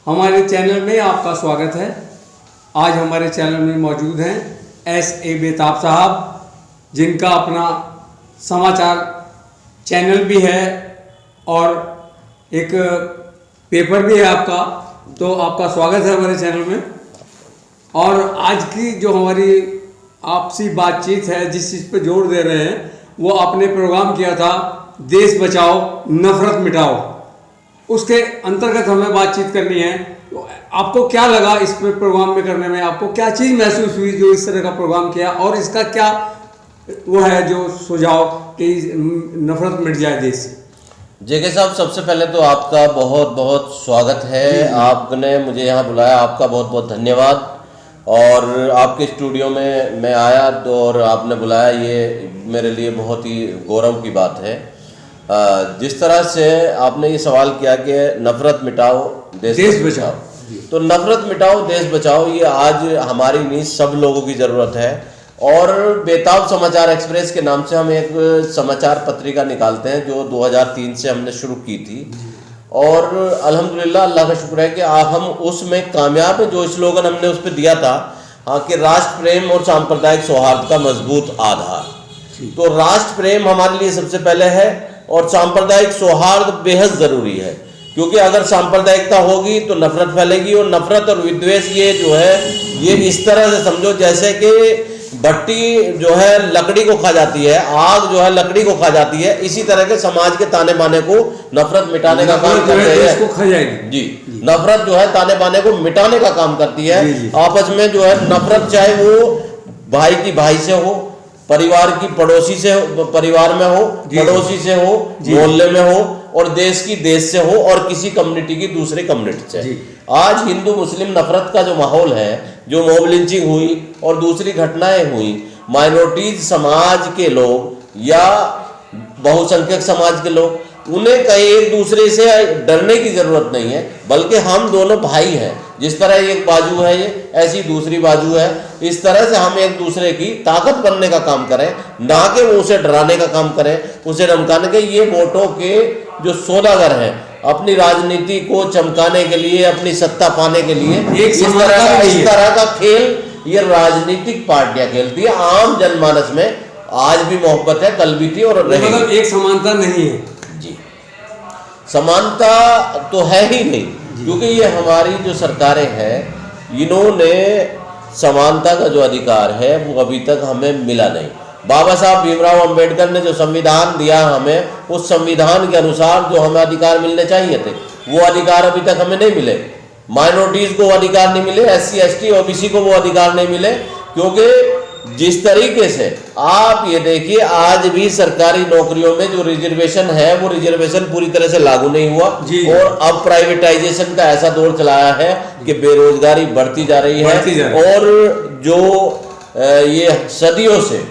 हमारे चैनल में आपका स्वागत है। आज हमारे चैनल में मौजूद हैं S.A. बेताब साहब, जिनका अपना समाचार चैनल भी है और एक पेपर भी है आपका। तो आपका स्वागत है हमारे चैनल में। और आज की जो हमारी आपसी बातचीत है, जिस चीज़ पे जोर दे रहे हैं, वो आपने प्रोग्राम किया था देश बचाओ नफरत मिटाओ, उसके अंतर्गत हमें बातचीत करनी है। तो आपको क्या लगा इस प्रोग्राम में करने में? आपको क्या चीज़ महसूस हुई जो इस तरह का प्रोग्राम किया, और इसका क्या वो है जो सुझाव कि नफरत मिट जाए देश से? जेके साहब, सबसे पहले तो आपका बहुत बहुत स्वागत है। आपने मुझे यहाँ बुलाया, आपका बहुत बहुत धन्यवाद। और आपके स्टूडियो में मैं आया और आपने बुलाया, ये मेरे लिए बहुत ही गौरव की बात है। जिस तरह से आपने ये सवाल किया कि नफरत मिटाओ देश बचाओ, तो नफरत मिटाओ देश बचाओ, ये आज हमारी नहीं, सब लोगों की ज़रूरत है। और बेताब समाचार एक्सप्रेस के नाम से हम एक समाचार पत्रिका निकालते हैं जो 2003 से हमने शुरू की थी। और अल्हम्दुलिल्लाह, अल्लाह का शुक्र है कि हम उसमें कामयाब है। जो स्लोगन हमने उस पर दिया था, हाँ, कि राष्ट्र प्रेम और सांप्रदायिक सौहार्द का मजबूत आधार। तो राष्ट्र प्रेम हमारे लिए सबसे पहले है और सांप्रदायिक सौहार्द बेहद ज़रूरी है, क्योंकि अगर सांप्रदायिकता होगी तो नफरत फैलेगी। और नफरत और विद्वेष ये जो है, ये इस तरह से समझो जैसे कि भट्टी जो है लकड़ी को खा जाती है, आग जो है लकड़ी को खा जाती है, इसी तरह के समाज के ताने बाने को नफरत मिटाने का काम करती है। इसको खा जाएगी जी, नफरत जो है ताने बाने को मिटाने का काम करती है। आपस में जो है नफरत, चाहे वो भाई की भाई से हो, परिवार की पड़ोसी से हो, परिवार में हो, पड़ोसी से हो, मोहल्ले में हो, और देश की देश से हो, और किसी कम्युनिटी की दूसरी कम्युनिटी से। आज हिंदू मुस्लिम नफरत का जो माहौल है, जो मॉब लिंचिंग हुई और दूसरी घटनाएं हुई, माइनॉरिटीज समाज के लोग या बहुसंख्यक समाज के लोग, उन्हें कहीं एक दूसरे से डरने की जरूरत नहीं है, बल्कि हम दोनों भाई हैं। जिस तरह एक बाजू है ये, ऐसी दूसरी बाजू है। इस तरह से हम एक दूसरे की ताकत बनने का काम करें, ना कि वो उसे डराने का काम करें, उसे धमकाने के। ये वोटों के जो सौदागर हैं, अपनी राजनीति को चमकाने के लिए, अपनी सत्ता पाने के लिए इस तरह का खेल ये राजनीतिक पार्टियां खेलती है। आम जनमानस में आज भी मोहब्बत है, कल भी थी और रहेगी। मतलब एक समानता नहीं है जी, समानता तो है ही नहीं, क्योंकि ये हमारी जो सरकारें हैं, इन्होंने समानता का जो अधिकार है वो अभी तक हमें मिला नहीं। बाबा साहब भीमराव अंबेडकर ने जो संविधान दिया हमें, उस संविधान के अनुसार जो हमें अधिकार मिलने चाहिए थे, वो अधिकार अभी तक हमें नहीं मिले। माइनॉरिटीज़ को अधिकार नहीं मिले, SC ST OBC को वो अधिकार नहीं मिले, क्योंकि जिस तरीके से आप ये देखिए, आज भी सरकारी नौकरियों में जो रिजर्वेशन है, वो रिजर्वेशन पूरी तरह से लागू नहीं हुआ। और अब प्राइवेटाइजेशन का ऐसा दौर चलाया है कि बेरोजगारी बढ़ती जा रही है। और जो ये सदियों से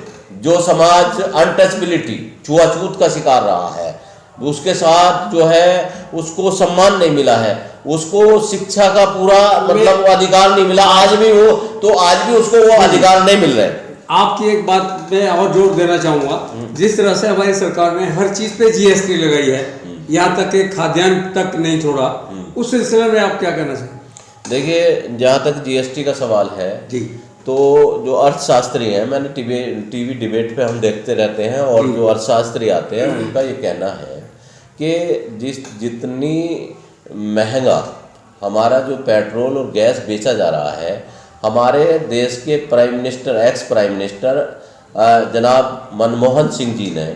जो समाज अनटचबिलिटी, छुआछूत का शिकार रहा है, उसके साथ जो है उसको सम्मान नहीं मिला है, उसको शिक्षा का पूरा मतलब अधिकार नहीं मिला, आज भी वो, तो आज भी उसको वो अधिकार नहीं मिल रहे। आपकी एक बात में और जोर देना चाहूँगा, जिस तरह से हमारी सरकार ने हर चीज़ पे GST लगाई है, यहाँ तक कि खाद्यान्न तक नहीं छोड़ा, उस सिलसिले में आप क्या कहना चाहेंगे? देखिए, जहाँ तक GST का सवाल है जी, तो जो अर्थशास्त्री हैं, मैंने टीवी डिबेट पे हम देखते रहते हैं, और जो अर्थशास्त्री आते हैं उनका ये कहना है कि जितनी महंगा हमारा जो पेट्रोल और गैस बेचा जा रहा है, हमारे देश के prime minister, ex prime minister जनाब मनमोहन सिंह जी ने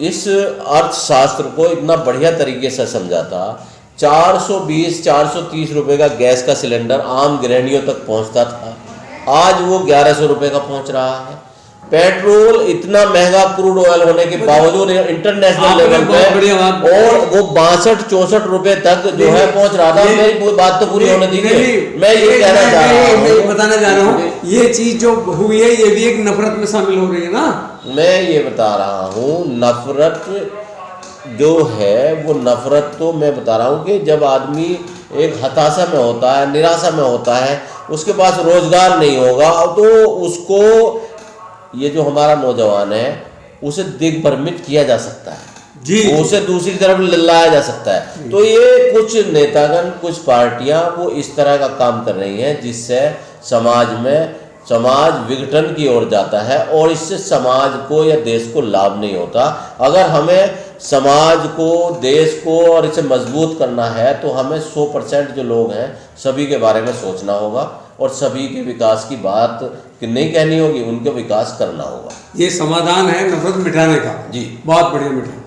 इस अर्थशास्त्र को इतना बढ़िया तरीके से समझा था। 420-430 रुपये का गैस का सिलेंडर आम गृहिणियों तक पहुंचता था, आज वो 1100 रुपये का पहुंच रहा है। पेट्रोल इतना महंगा क्रूड ऑयल होने के बावजूद इंटरनेशनल लेवल पे, और वो 62-64 रुपए तक जो है पहुंच रहा था। मेरी बात तो पूरी होने दीजिए, मैं ये कहना चाह रहा हूँ, मैं बताना चाह रहा हूँ, ये चीज जो हुई है ये भी एक नफरत में शामिल हो रही है ना। मैं ये बता रहा हूँ, नफरत जो है वो नफरत, तो मैं बता रहा हूँ कि जब आदमी एक हताशा में होता है, निराशा में होता है, उसके पास रोजगार नहीं होगा, तो उसको, ये जो हमारा नौजवान है, उसे दिग्भ्रमित किया जा सकता है। जी उसे दूसरी तरफ लाया जा सकता है। तो ये कुछ नेतागण, कुछ पार्टियां वो इस तरह का काम कर रही हैं जिससे समाज विघटन की ओर जाता है और इससे समाज को या देश को लाभ नहीं होता। अगर हमें समाज को, देश को और इसे मजबूत करना है तो हमें 100% जो लोग हैं सभी के बारे में सोचना होगा और सभी के विकास की बात नहीं कहनी होगी, उनका विकास करना होगा। ये समाधान है नफरत मिटाने का। जी बहुत बढ़िया मिटा।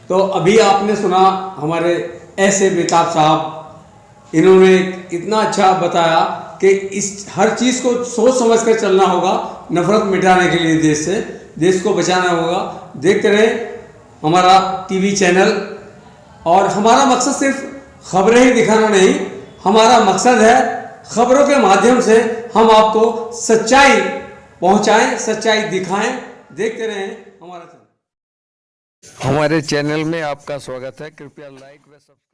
तो अभी आपने सुना हमारे ऐसे बेताब साहब, इन्होंने इतना अच्छा बताया कि इस हर चीज़ को सोच समझ कर चलना होगा नफरत मिटाने के लिए, देश को बचाना होगा। देखते रहे हमारा टीवी चैनल, और हमारा मकसद सिर्फ खबरें ही दिखाना नहीं, हमारा मकसद है खबरों के माध्यम से हम आपको सच्चाई पहुंचाएं, सच्चाई दिखाएं। देखते रहें हमारा चैनल। हमारे चैनल में आपका स्वागत है। कृपया लाइक व सब्सक्राइब